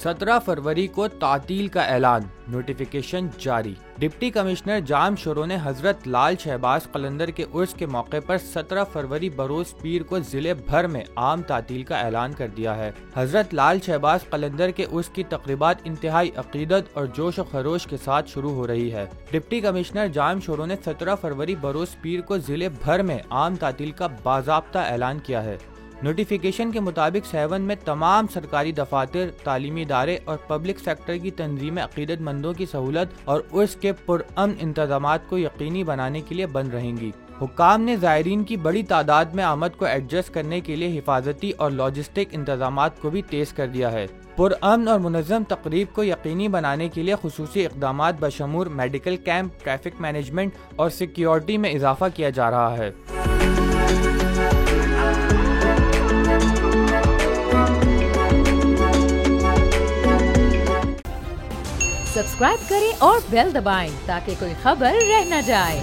17 فروری کو تعطیل کا اعلان، نوٹیفیکیشن جاری۔ ڈپٹی کمشنر جام شوروں نے حضرت لال شہباز قلندر کے عرس کے موقع پر 17 فروری بروز پیر کو ضلع بھر میں عام تعطیل کا اعلان کر دیا ہے۔ حضرت لال شہباز قلندر کے عرس کی تقریبات انتہائی عقیدت اور جوش و خروش کے ساتھ شروع ہو رہی ہے۔ ڈپٹی کمشنر جام شوروں نے 17 فروری بروز پیر کو ضلع بھر میں عام تعطیل کا باضابطہ اعلان کیا ہے۔ نوٹیفیکیشن کے مطابق 7 میں تمام سرکاری دفاتر، تعلیمی ادارے اور پبلک سیکٹر کی تنظیمیں عقیدت مندوں کی سہولت اور عرس کے پرامن انتظامات کو یقینی بنانے کے لیے بند رہیں گی۔ حکام نے زائرین کی بڑی تعداد میں آمد کو ایڈجسٹ کرنے کے لیے حفاظتی اور لاجسٹک انتظامات کو بھی تیز کر دیا ہے۔ پرامن اور منظم تقریب کو یقینی بنانے کے لیے خصوصی اقدامات بشمول میڈیکل کیمپ، ٹریفک مینجمنٹ اور سیکیورٹی میں اضافہ کیا جا رہا ہے۔ سبسکرائب کریں اور بیل دبائیں تاکہ کوئی خبر رہ نہ جائے۔